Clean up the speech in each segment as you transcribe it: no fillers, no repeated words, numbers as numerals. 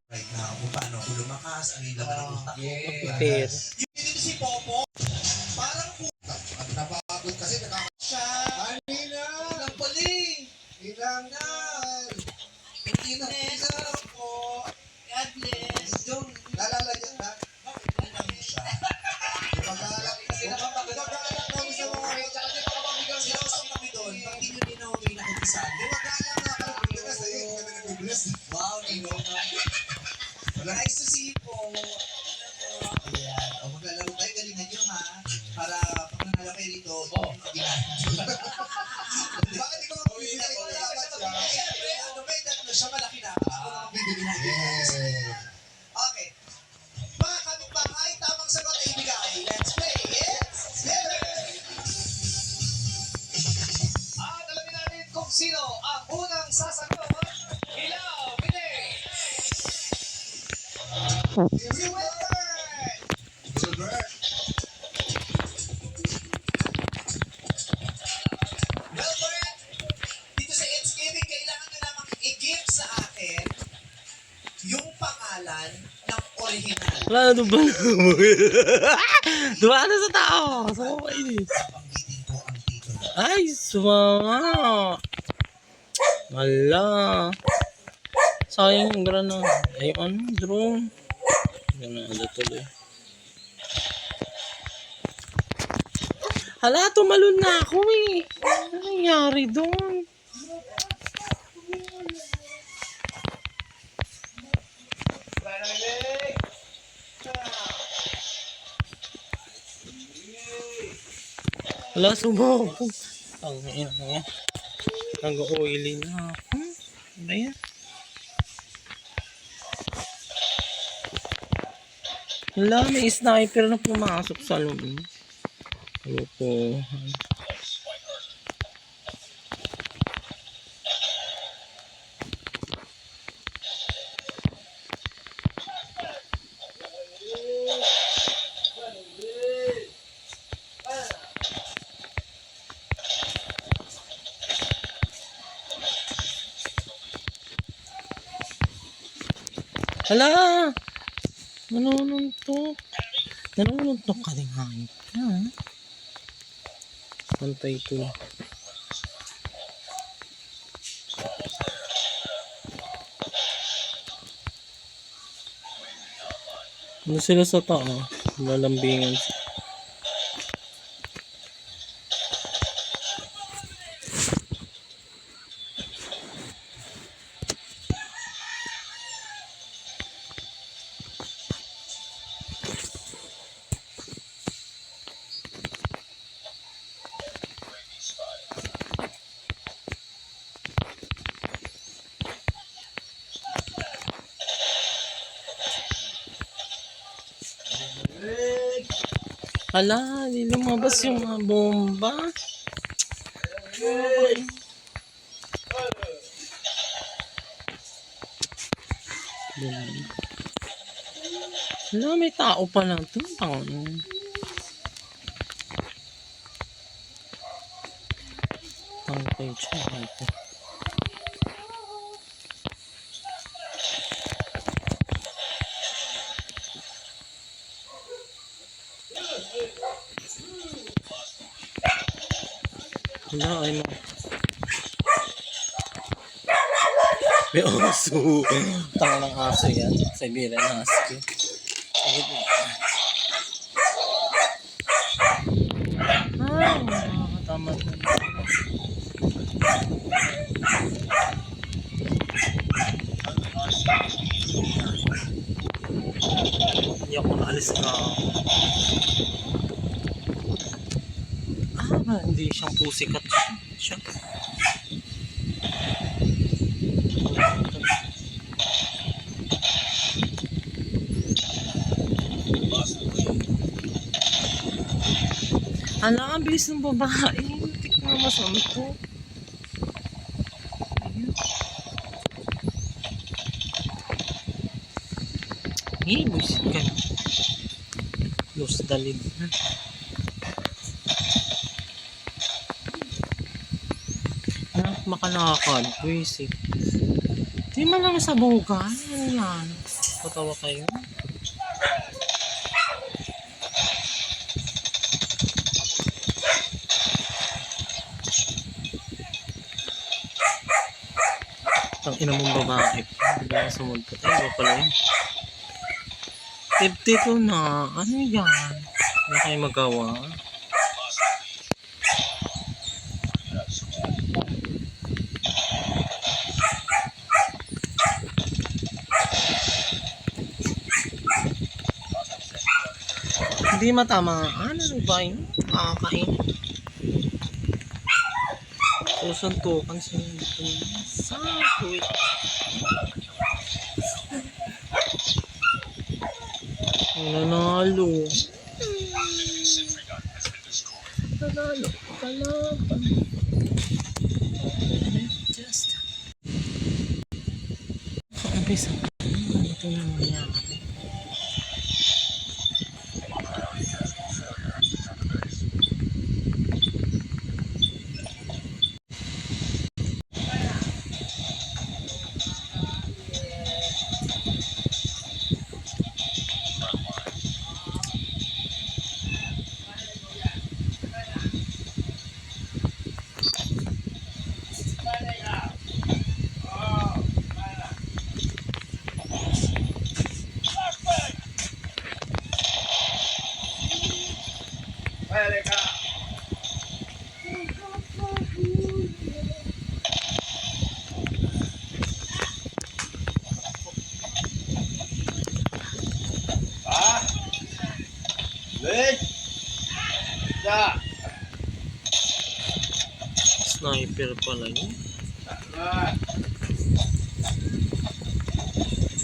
right now kung paano ako lumakas, ano yung laman ng utak ko. Pero Yung dito si Popo, parang ang napagod kasi siya. Kanina! Ilang pali! Ilang na! Hindi na po. God bless. Yung lalalayan na. Bakit ilang mo siya? Pag-aalak kami sa mga tsaka di pa kapabigang sinusok kami doon. Pag di nyo dinawin na kumpisan. Lumagala nga kami kasi kami nag-bless. Wow, Nino. Nice to see you po. Ayan. O maglalaro tayo, galingan nyo ha. Para pag nanalo kayo rito, bakit ikaw ang bibigay ko dapat siya? Siyempre, ano ba yung siya malaki na. Ako ang bibigay natin. Okay. Mga kapitbahay, tamang sagot ay ibigay. Let's play. It's At alamin natin kung sino ang unang sasagot. Ilaw, Pili! Si Wilbert! Wilbert! Wilbert! Dito sa It's Giving, kailangan nyo namang i-give sa akin yung pangalan ng original. wala na ba dumaan na sa tao. So, ini. Panggitin ko ang titulo. Ay, sumama. Wala. Sayang yung grana. Ay, ano, drone. Ganun, tuloy. Hala, tumalon na ako eh. Ano nangyari doon? Hala, sumoko. Ang ina nga. Nag-oily na ako. Ano ba yan? Hala, may sniper na pumasok sa loob. Lupuhan. Hala! Nanununtok. Nanununtok ka din hangin ka. Pantay ito. Ano sila sa tao? Lalambingan sila. Hala, di lumabas yung mga bomba. Hala, may tao pa lang ito. Pangkay siya. Ito. Hala, ay mo. May aso. Tanga ng aso yan. Siberian Husky. Sagit mo. Ah, nakakatamad na. Hindi ako naalis na. Hindi siyang pusikat siya. Hala, ang bilis ng babae. Tik na masampo. Buisit ka. Los dalid na. Anak, makalakad. Buisit. Di man lang sa buka. Ano yan? Patawa kayo. Ang ina mong babae. Hindi na sumulpot. Ay, iba pala yun. 52 na. Ano yan? Wala kayo magawa. Hindi matama. Ano ba yun? Kakain. Susuntukan siya dito. Sabi. Nanalo. Nanalo. Kalaban. Just. Umpisa. Ito na nangyari. Sniper pala yun.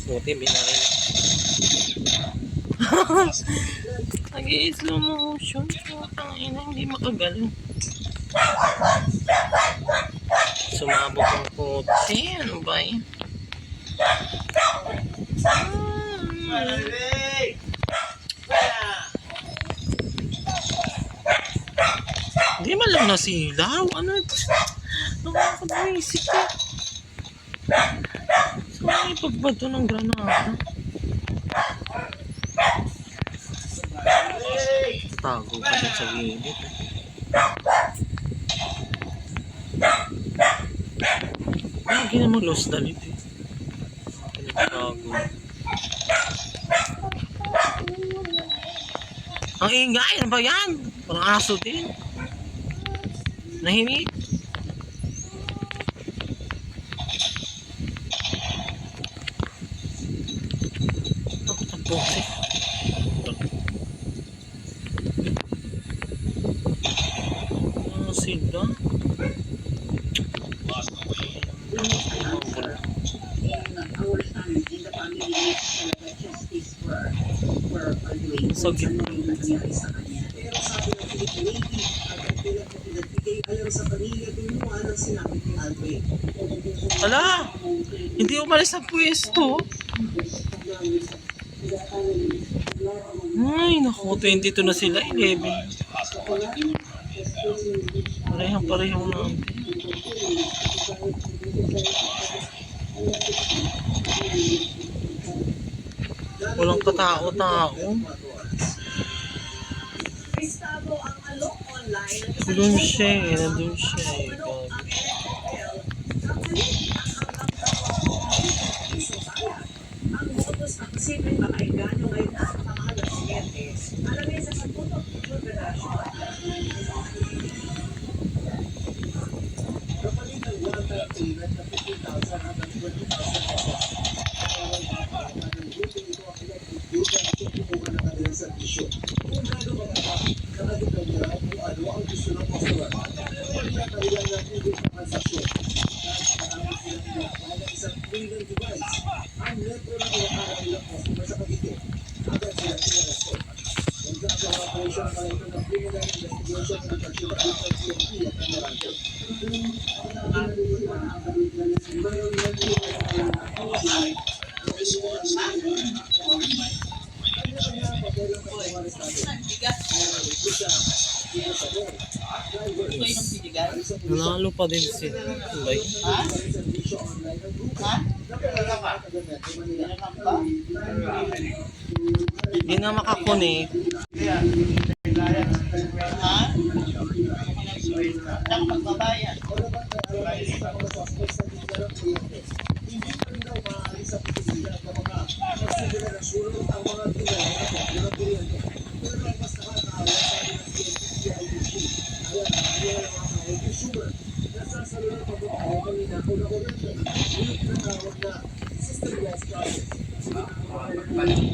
Buti binaril. Nag-i-slow motion. Ang ina, hindi makagaling. Sumabog ang kotse. Ano ba yun? Hindi man lang nasilaw. Ano? Nakakabwisik eh. Saan may pagbato ng granada? Tago ka dyan sa gilid eh. Lagi naman lost dalit eh. Pinagtago. Ang ingay, ano ba yan? Parang aso din. Nahimik. Ang bose. Ano sila? Sa gitna. Ala! Hindi umalis ang pwesto. Ay, naku, 22 na sila, 11. Parehang natin. Walang katao-tao. Nandun siya eh. Nanalo pa din si Bay. Hindi na makakunik.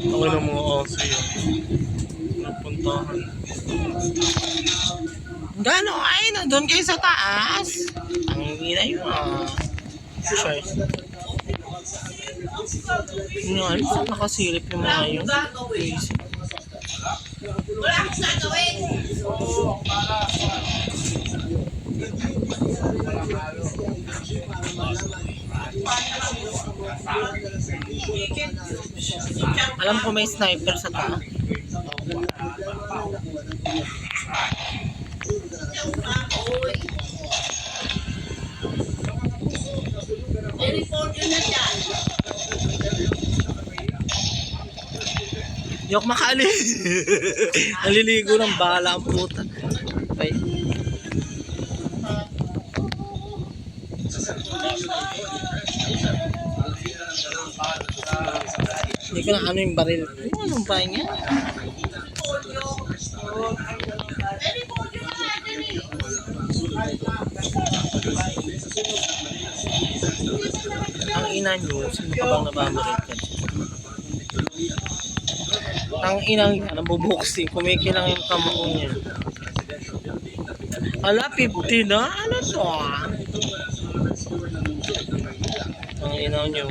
Ako na mga aso yun. Napuntahan. Gano ay, nandun kayo sa taas. Ang ina yun Short. Ano, ano nakasilip yung mga yun? Crazy. Wala akong gagawin. Alam ko may sniper sa taas. I-report yun na dyan. Hindi ako makali. Naliligo ng bala ang puta. Okay. Hindi ko na ano yung baril. Anong ba niya? I-report yun na natin eh. Ang ina nyo, sino ka bang nabamarit ka? Ang inang yan, nabubuksing, kumikilang yung kamao niya. Ala, 50 na? Ano to Ang inaw nyo.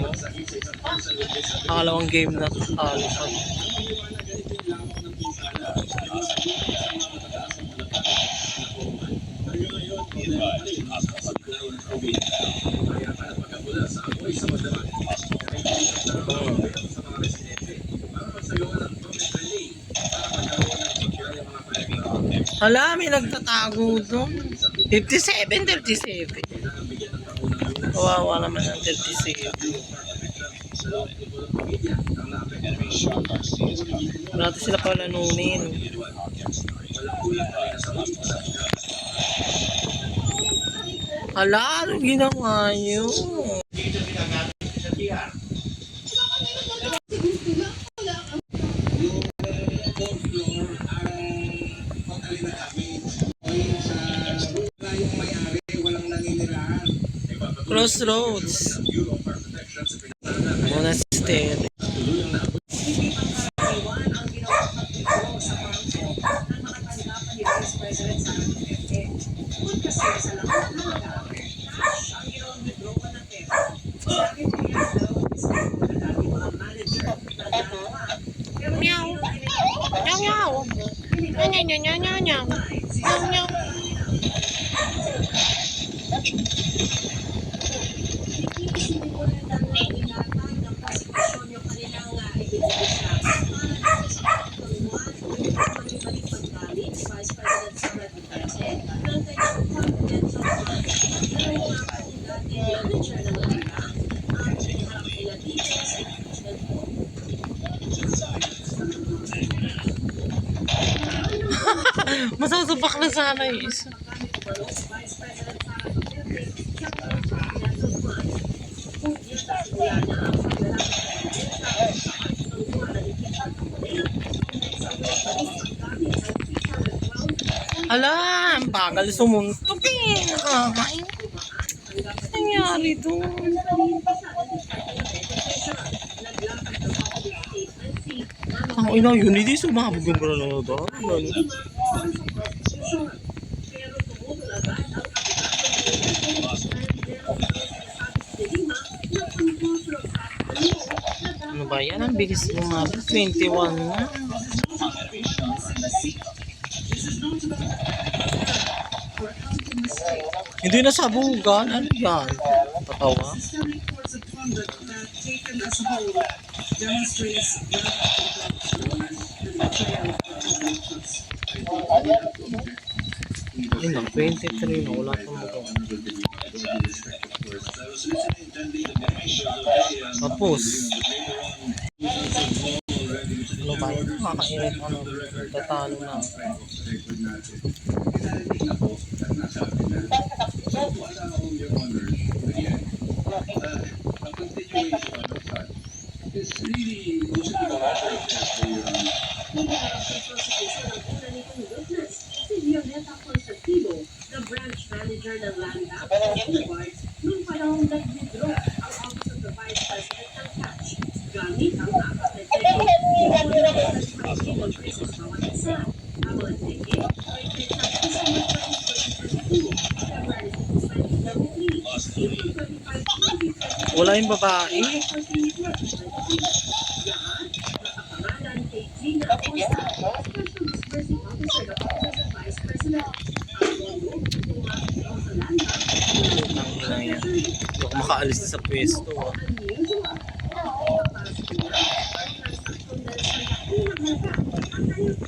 Nakalawang game na talo pa. Hala, may nagtatago doon. 37. Kawawa naman ang 37. Wala natin sila palanunin. Hala, anong ginawa nyo? Crossroads. Monastery. Meow. Meow meow. Meow meow meow meow meow. Meow meow. Masasapak na sana yung isa. Hala, ang bagal sumuntok eh. Nakakain. Ano nangyari doon? Ang ina, yun hindi sumabog yung granada. Ano ba yan? Ang bilis lumabas. 21 na. Hindi na sabugan. Ano yan? Tatawa? Ay na, 23 na. Wala pang magawa. Tapos. Ano ba yun? Nakakainit ano. Tatalo na. Si Violeta Constantino, na branch manager ng Land Bank Boulevard, noong panahong nag-withdraw ang Office of the Vice President ng cash. Gamit ang apat na cheque, ng pesos bawat isa. Ang mga cheque ay petsang December 2022, February 2023, April 25, 2023, Wala yung babae. nakapangalan kay Gina Acosta, Special Disbursing Officer ng Office of Vice President. Ang bono, pumasok daw sa Land Bank, Ang ina yan. Hindi ako makaalis sa pwesto. Ah. unusual. Para sa kanya, ang transaksyon dahil sa laking halaga ang kanyang cash.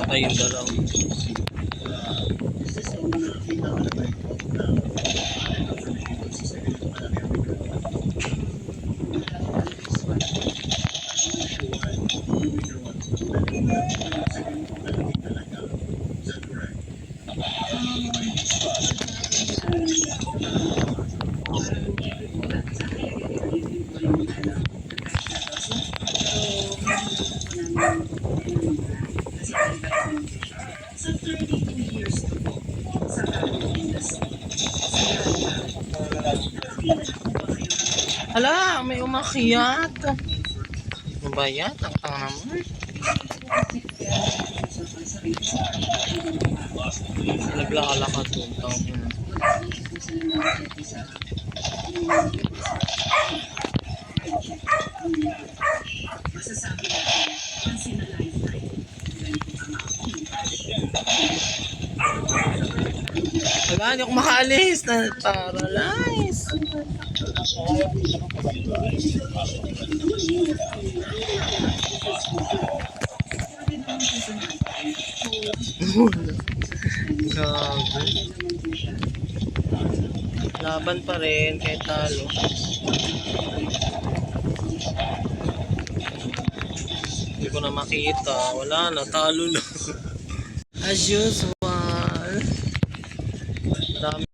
Patay yung dalaw. Sa 32 years na po sa banking industry. Hala, may umakyat. Ano ba yan? Ang tanga naman. Naglalakad doon. Tanga na. Masasabi natin, once in a lifetime, ganito ang Wala, hindi ako makaalis. Na-paralyze. Grabe. Laban pa rin kahit talo. Hindi ko na makita. Wala na, talo na. As usual. Dami.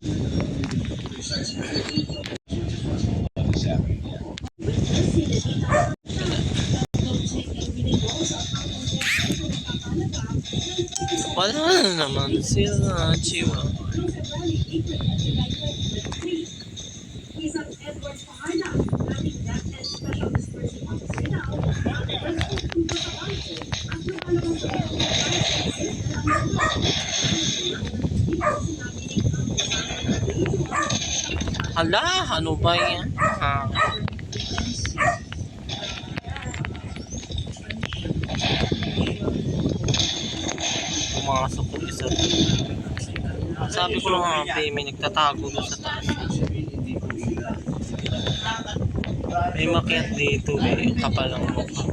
Wala na naman sila, Chiwa. Isang Edward Paharda, dating Debt and Special Disbursing Officer now, at Hala, ano ba yan? Ah. Pumasok ko isa. Sabi ko lang nga, may nagtatago doon sa taas. May makiat dito eh, kapal ang mukha.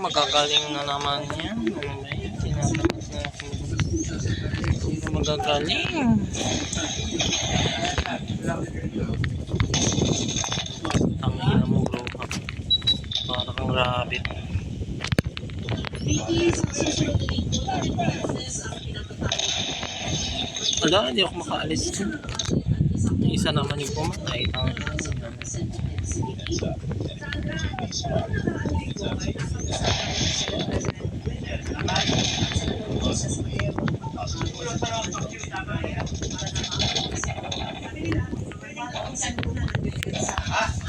Magagaling na naman yan. Ano ba yan? Tinatamas na ako. Magagaling. Tangina mo bro. Para kang rabbit. Wala, hindi ako makaalis. Isa naman yung pumatay.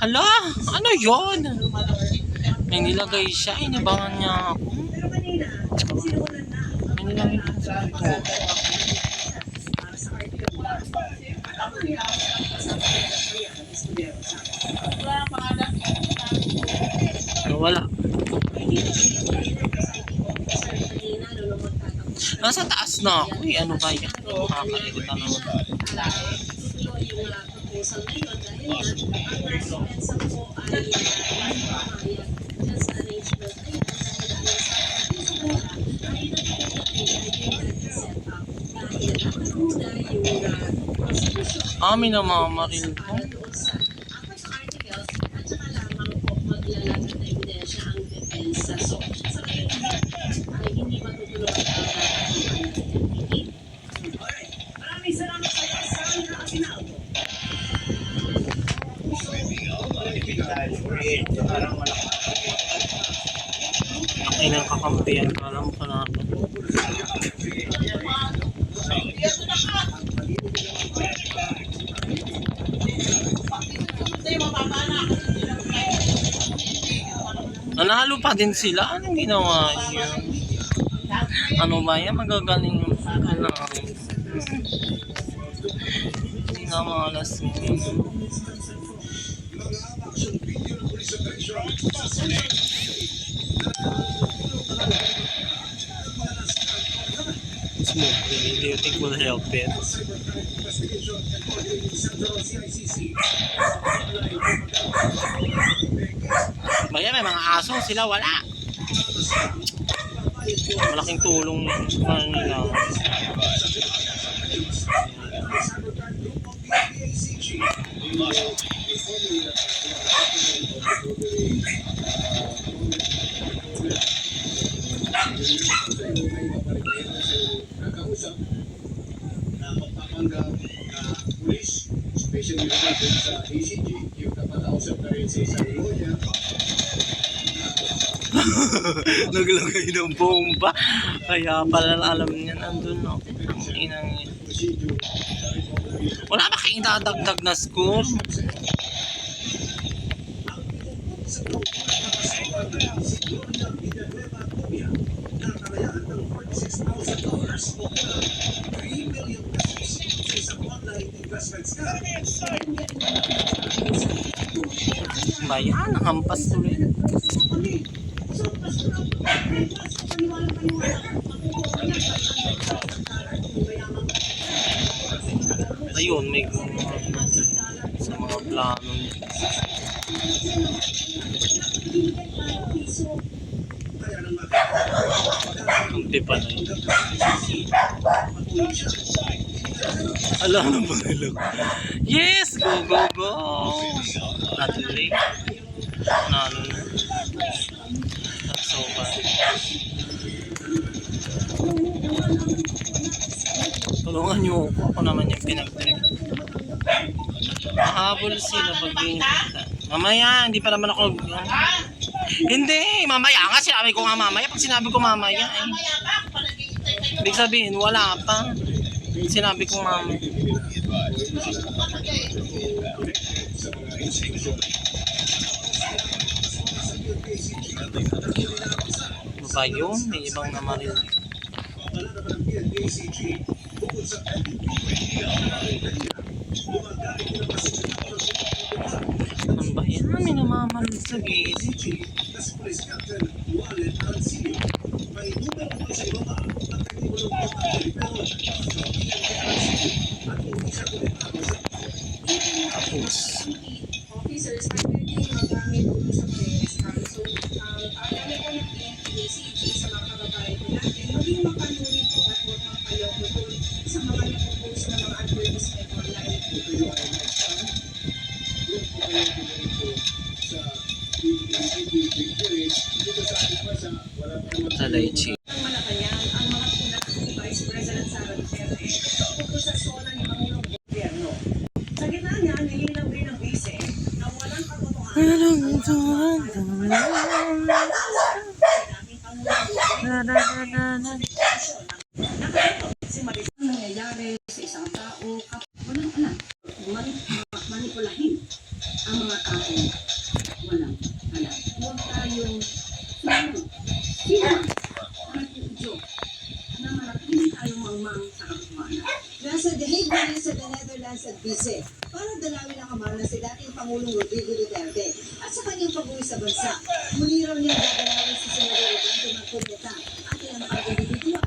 Hala, ano yon? May nilagay siya, inibangan niya ako. May nilagay siya ito. Wala. Nasa taas na ako eh. Ano ba yan? Nakakairita naman. May namamaril po. Para doon sa apat na articles at saka lamang po maglalatag na ebidensya ang depensa. So, sa ngayon ay hindi matutulungan ang NPA. Alright. Maraming salamat sa iyo, Sandra Aguinaldo. Ay, nang kakampihan ka lang ko na. Nanalo pa din sila. Anong ginawa yun? Ano ba yan? Magagaling yung ano. Hindi na malas yun. Smoking, do you think will help it? Baya may mga aso sila wala. Malaking tulong nila. Na magpapanggap na pulis, especially related sa ACG, yung kapatausap na rin sa isang lawyer. Naglagay ng bomba. Kaya pala alam niya nandun, no? Ang inang yun. Wala ba kayong dadagdag na score? Bayan, nakampas tuloy. Ayun, may gumawa sa mga plano niya. Ang tipa na yun. Alam na ba nila? Yes! Go, go, go! At late. Nano na. That's so bad. Tulungan niyo ako. Ako naman yung pinag-trip. Mahabol sila pag mamaya, hindi pa naman ako. Hindi, mamaya nga. Sinabi ko nga mamaya. Pag sinabi ko mamaya, eh. Ibig sabihin, wala pa. Sinabi ko mamaya. Ano ba yun? May ibang namaril. Ano ba yan? May namamaril sa gilid. Tapos Officers are pwede magamit ulo sa press. So, alam ko na PCG sa mga kababayan ko natin, maging makanuni po at huwag mapaloko doon sa mga nag-post na mga advertisement online. sa Laichi. Ang Malacanang, ang mga pulat ni Vice President Sara Duterte tungkol sa zona ni Pangulong Gobyerno. Sa gitna niya, nilinaw rin ng bise na walang si Maricel nangyayari sa isang tao walang alam. Manipulahin ang mga tao walang alam. Huwag tayong sino nag-uudyo na manatili tayong mangmang sa katotohanan. Nasa The Hague na sa the Netherlands at Bise para dalawin ang kamala si dating Pangulong Rodrigo Duterte at sa kanyang pag-uwi sa bansa. Muli raw niya dadalawin si Senador Rodrigo ng Kudeta at ilang pag-individual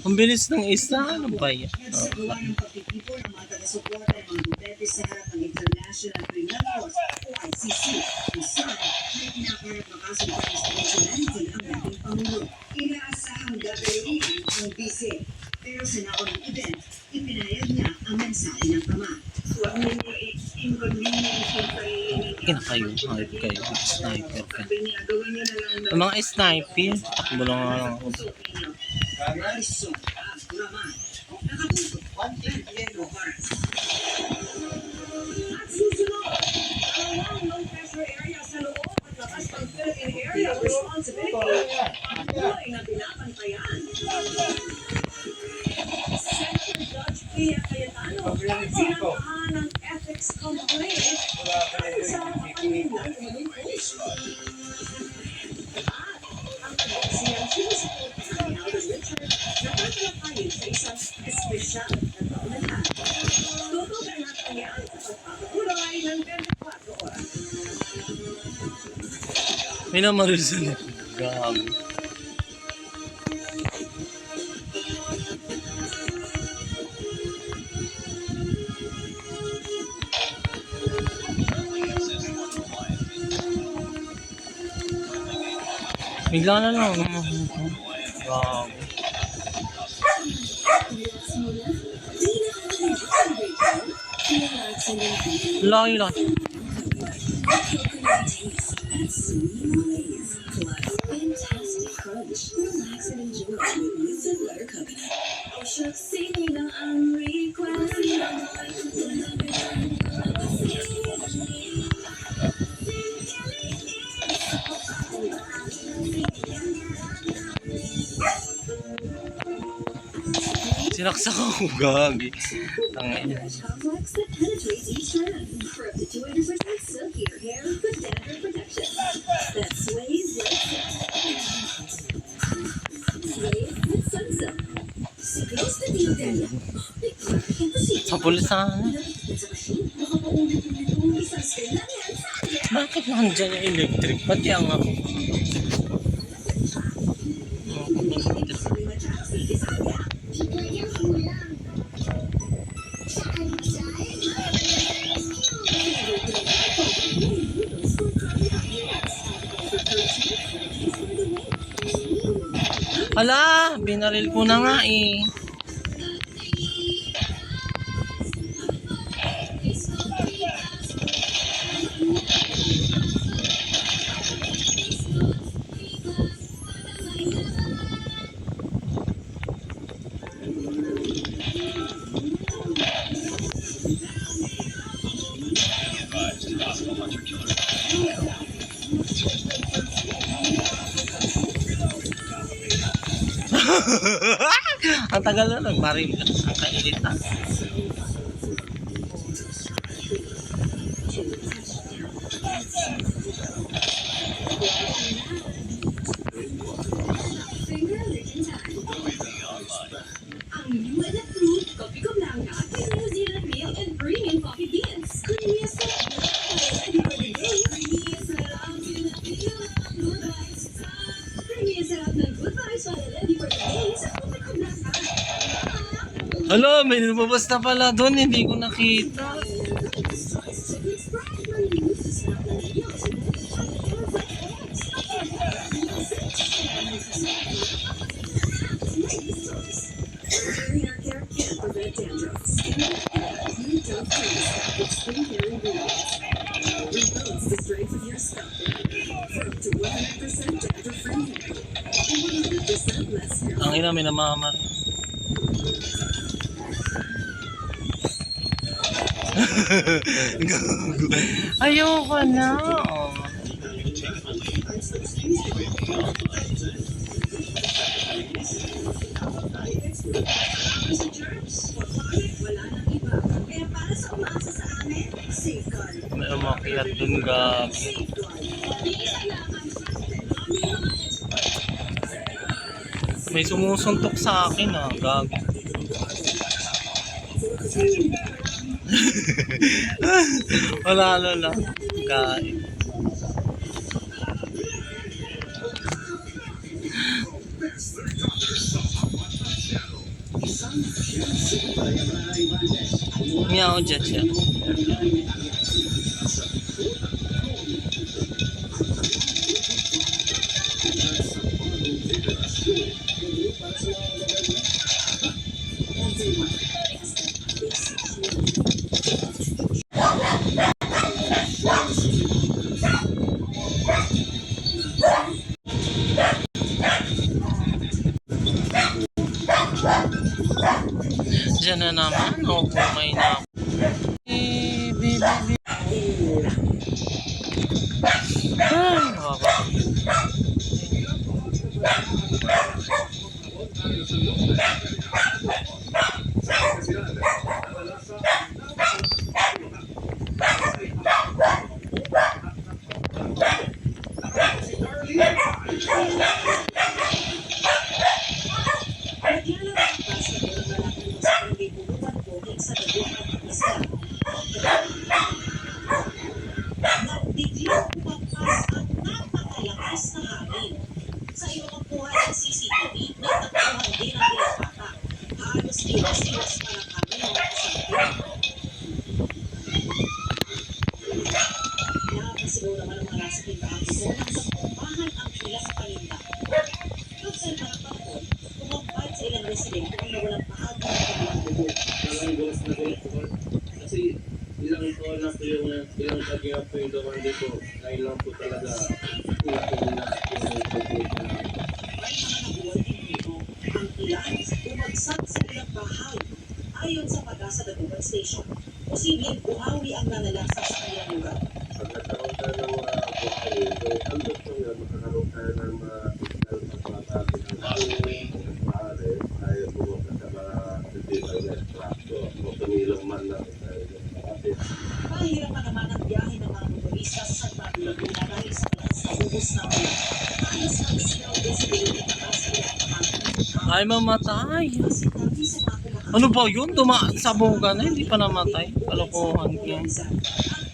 Ang bilis ng isa. Ano ba yan? nagsagawa ng pagtitipon ng mga taga-suporta ng mga Duterte sa harap ng International Criminal Court o ICC. Isang may pinakarap na kaso ng investigationality ang dating Pangulo. Inaasahang gagawin ang busy. Pero sa naunang event, ipinayag niya ang mensahe ng ama. Huwag ninyo i-inconvenience yung sarili ninyo. Kinakayo, hayop kayo. Sniper ka. Sabi niya, gawin niyo na lang Ang mga sniper, takbo lang nga lang ako. puso ninyo. Raison at Raman. Nakatutok ang Yellow Hearts. At susunod, ang low pressure area sa loob at labas ng Philippine Area of Responsibility. Ang buhay na pinapantayan. Senator Judge Pia Cayetano, sinangkahan ng ethics complaint sa panginoon ng post. At ang siyang sinusuporta ni Alden Richard na tatalakayin sa isang espesyal na paunahan. Tutugan natin yan sa pagpapatuloy ng 24 oras. Minamarusan ako. Gabi. Bigla na lang. Gabi. Laki lang. Fantastic crunch. Relax and enjoy with Listen Butter Coconut. Oh, shucks, singing na ang request. Sinaksak ako. Gabi. Tangin. Complex that penetrates each strand for up to 200% silkier hair with dandruff protection. That sways like silk. Sways with sunsilk. Si Close na Diodelia. May perfect imposition. Sa pulisan. Nalapit sa machine. Makapaulit-ulit itong isang spin lang yan. Bakit nandyan yung electric? Pati ang ako. Ala, binaril ko na nga eh. Ang tagal na nagmaril. Ang kainit na. Finger licking time. Ang new and approved Coffee Co Blanca is New Zealand real and premium coffee beans. Creamy as well. Ready for the day. Creamy as sarap ng good vibes. Creamy as sarap ng good vibes para ready for the day sa Coffee Co Blanca. Hala, may lumabas na pala doon. Hindi ko nakita. Ang ina, may namamar. Ayoko na. Wala nang iba. Kaya para sa umasa sa amin, safeguard. May umakyat dun, gabi. Safeguard. May sumusuntok sa akin ah, gabi. Wala na lang. Kain. Meow, dyan siya. Diyan na naman. Kumay na ako. Ay, nakaka- Naglalaro ang basketball ng lalaki ng sa barangay Bulutan Bukid sa Dagupan ng Isla. Biglang umagpas ang napakalakas na hangin. Sa iyo magkuha ng CCTV, nagtagpuan din ang ilang bata. Halos iwas-iwas pa ng hangin ang kasangkot. Nakakasigaw naman ang mga nasa tindahan ito nang napumpahan ang ilang paninda. Nagsalpa ng panahon, tumambad sa ilang residente na walang paagi ng kanilang dugo. Talagang gulas na gulas ko. Kasi ilang taon na po yung ilang kagaya po yung gawan dito. Dahil lang po talaga ito na yung pagbubuhay na. May mga nabuhay din dito. Ang ilan, bumagsak sa ilang bahay. Ayon sa Pag-asa Dagupan Station, posibleng buhawi ang nanalasa sa kanilang lugar. Pag nagkaroon tayo ng buhay, ang gusto nyo, makakaroon tayo ng mga signal sa mga natin ang maaari tayo pumunta sa mga physical na extracto o tumilong man lang tayo sa atin. Mahirapan naman ang biyahe ng mga motorista sa San Pablo Laguna dahil sa lakas na ubos na ulan. Ayos ang sinaw visibility para sa ilang pamangkin. Ay, mamatay. Kasi dami sa mga kumakain. Ano ba yun? Sabugan na, hindi pa namatay. Kalokohan yan. Ang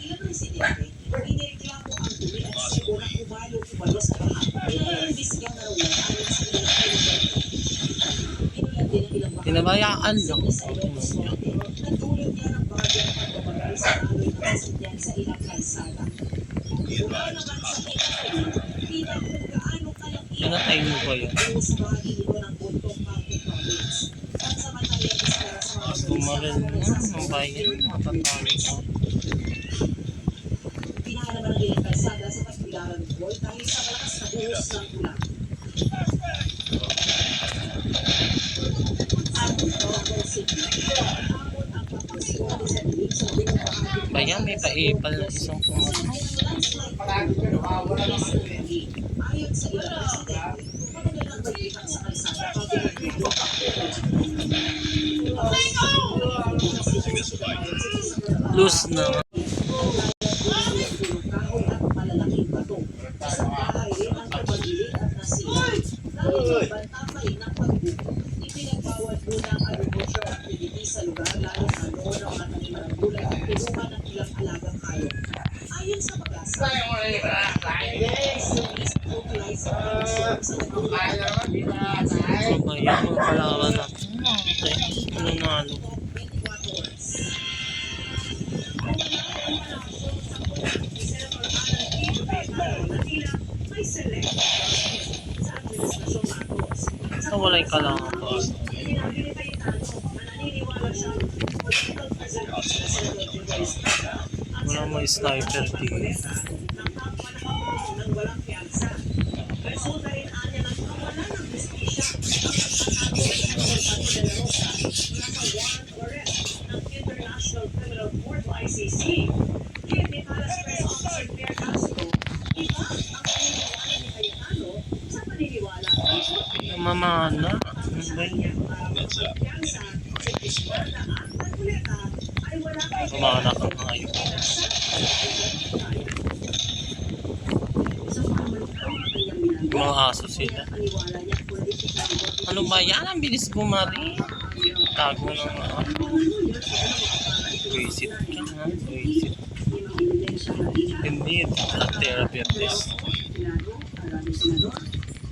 ilang residente, inireklamo ang dumi at siguro na kumalo sa bahay. Imbisigan na raw yan ayon sa ilang residente. Inulan din ang ilang bahay. Tinabayaan lang. Sa Ilocos Norte, nagdulot yan ang bagyo ng pagbabagal sa daloy ng sasakyan sa ilang kalsada. Bumaw naman sa Ikapuli, kita kung gaano kalaki Pinatay mo ba yun? ang sa bahagi nito ng Buntong Mountain Province. Pansamantalang para sa mga Bumaril na. Ang bayan. Matatalo ko. Pinahalaman ng ilang kalsada sa Pagbilaran ng Boy dahil sa malakas na buhos ng ulan. Ang Bicol City, abot ang kapagsiwali sa dilig sa buong bahagi. Bayan, may paipal na isang pumunta. Ayon sa ilang residente, matagal ang bagitan sa kalsada bago magbulo. Loose na. Kahoy at malalaking bato. Isang bahay rin ang pagpagilid at nasira. Dahil nagbanta pa rin ang pagbuko, ipinagbawal muna ang agriculture activity sa lugar lalo na noon ang mga taniman ng gulay at pinuman ng ilang alagang hayop. Ayon sa Pag-asa, Ano ba yan? Mga kalaban na. Nanalo. Nawala yung kalaban ko. Wala mo sniper dito. Resulta rin anya ng kawalan ng justisya ang nasa-warrant arrest ng International Criminal Court o ICC. Kaya Nicolas Press Officer Pierre Castro, iba ang paniniwala ni Cayetano sa paniniwala ng Mamana. Ano ba yun? kumpiyansa sa Esparta at Paguleta ay wala kay Mamana ka nga yun. sa pamulong ang kanyang ginagawa. Mga aso sila. Paniwala niya politikang Ano ba yan? Ang bilis bumari. Tago ng mga. Visit ka ha. Visit. Hindi. At therapy at least.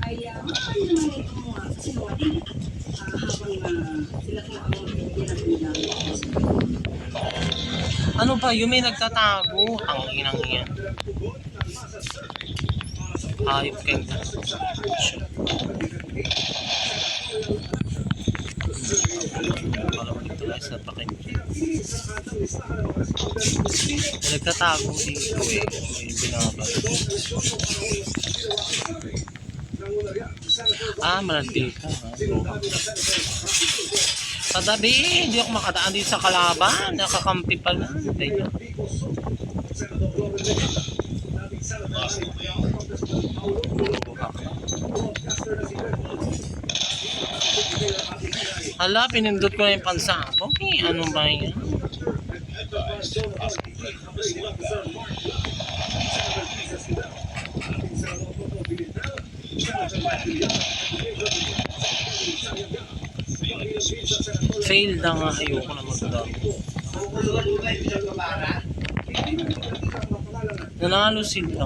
ay paano naman itong sinungaling habang sila ang bigyan ng pinag Ano ba yun? May nagtatago. Ang inang yan. Hayop kayo na. Parang dito lang sa pakin. May nagtatago dito eh. May binabalik. Manantil ka. Sa tabi, hindi ako makadaan dito sa kalaban. Nakakampi pala. Ayun. Hala, pinindot ko na yung pansabog eh. Ano ba yan? Fail na nga. Ayoko na magdamo. Nanalo sila.